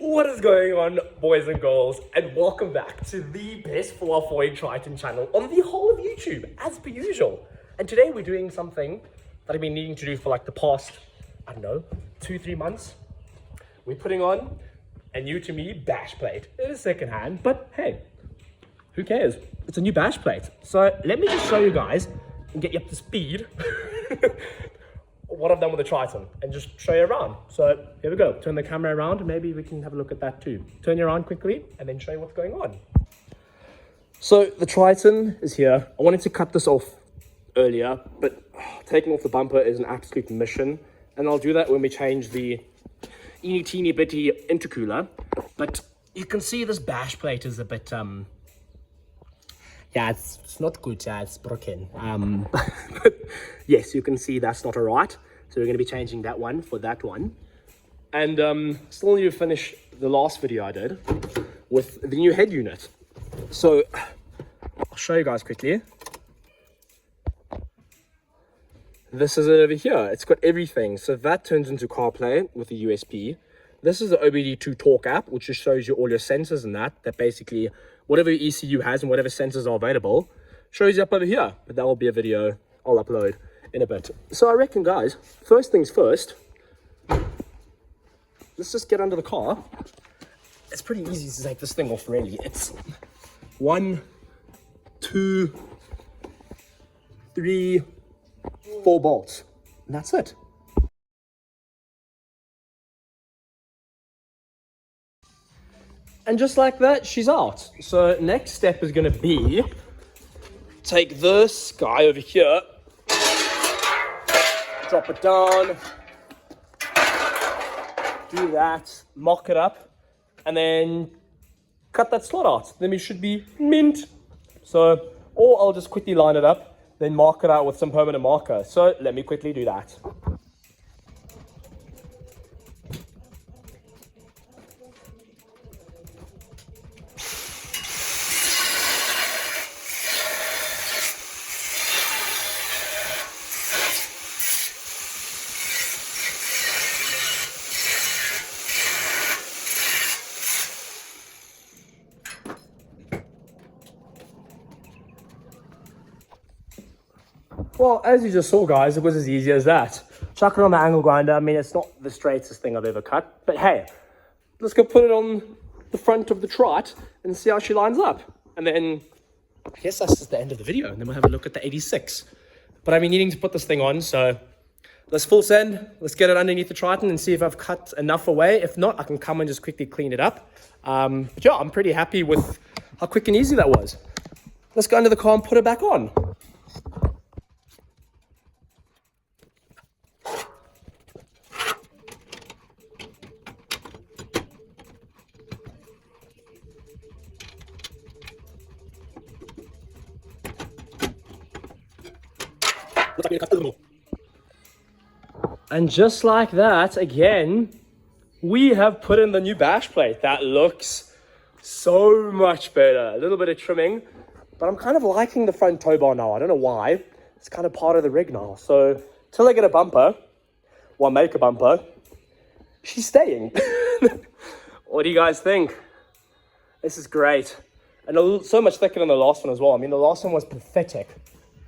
What is going on, boys and girls, and welcome back to the best 4x4 Triton channel on the whole of YouTube, as per usual. And today we're doing something that I've been needing to do for like the past, I don't know, 2-3 months. We're putting on a new to me bash plate. It is secondhand, but hey, who cares? It's a new bash plate. So let me just show you guys and get you up to speed what I've done with the Triton and just show you around. So here we go. Turn the camera around and maybe we can have a look at that too. Turn you around quickly and then show you what's going on. So the Triton is here. I wanted to cut this off earlier, but taking off the bumper is an absolute mission. And I'll do that when we change the eeny teeny bitty intercooler. But you can see this bash plate is a bit, yeah, it's not good, it's broken. But yes, you can see that's not all right. So we're going to be changing that one for that one. And still need to finish the last video I did with the new head unit. So I'll show you guys quickly. This is it over here. It's got everything. So that turns into CarPlay with the USB. This is the OBD2 Talk app, which just shows you all your sensors and that basically whatever your ECU has and whatever sensors are available shows you up over here. But that will be a video I'll upload in a bit. So I reckon, guys, first things first, let's just get under the car. It's pretty easy to take this thing off, really. It's 1, 2, 3, 4 bolts, and that's it. And just like that, she's out. So next step is going to be take this guy over here, drop it down, do that, mock it up, and then cut that slot out. Then we should be mint. So, or I'll just quickly line it up, then mark it out with some permanent marker. So let me quickly do that. Well, as you just saw, guys, it was as easy as that. Chuck it on the angle grinder. I mean, it's not the straightest thing I've ever cut, but hey, let's go put it on the front of the Trite and see how she lines up. And then I guess that's just the end of the video, and then we'll have a look at the 86. But I've been needing to put this thing on, so let's full send. Let's get it underneath the Triton and see if I've cut enough away. If not, I can come and just quickly clean it up. But yeah, I'm pretty happy with how quick and easy that was. Let's go under the car and put it back on. And just like that, again, we have put in the new bash plate. That looks so much better. A little bit of trimming, but I'm kind of liking the front tow bar now. I don't know why. It's kind of part of the rig now. So till I get a bumper, or make a bumper, she's staying. What do you guys think? This is great. And so much thicker than the last one as well. I mean, the last one was pathetic.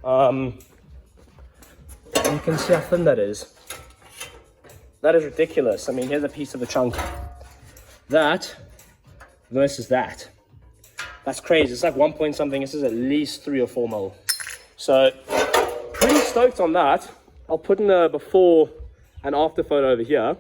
You can see how thin that is. That is ridiculous. I mean, here's a piece of the chunk. That versus that. That's crazy. It's like 1 point something. This is at least 3 or 4 mil. So, pretty stoked on that. I'll put in a before and after photo over here.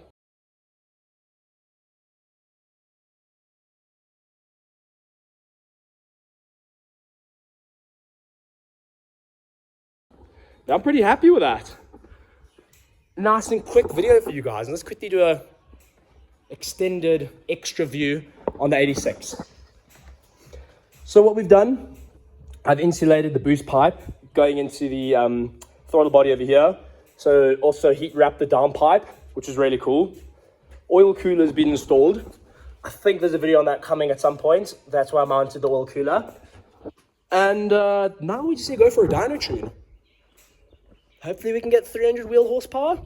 I'm pretty happy with that. Nice and quick video for you guys. And let's quickly do a extended extra view on the 86. So what we've done, I've insulated the boost pipe going into the throttle body over here. So also heat wrap the downpipe, which is really cool. Oil cooler has been installed. I think there's a video on that coming at some point. That's why I mounted the oil cooler. And now we just need to go for a dyno tune. Hopefully we can get 300 wheel horsepower.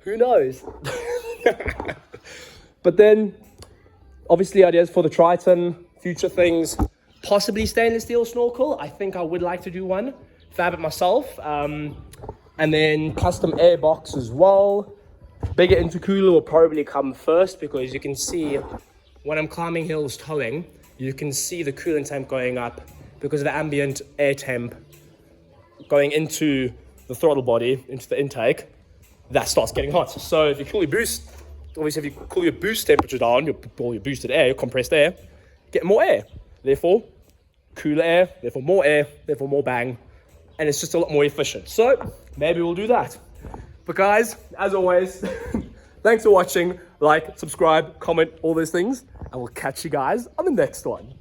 Who knows? But then Obviously ideas for the Triton, future things, possibly stainless steel snorkel. I think I would like to do one, fab it myself. And then custom air box as well. Bigger intercooler will probably come first, because you can see when I'm climbing hills towing, you can see the coolant temp going up because of the ambient air temp going into the throttle body, into the intake. That starts getting hot. So if you cool your boost, obviously if you cool your boost temperature down, your boosted air, your compressed air, get more air. Therefore, cooler air, therefore more bang, and it's just a lot more efficient. So maybe we'll do that. But guys, as always, thanks for watching. Like, subscribe, comment, all those things, and we'll catch you guys on the next one.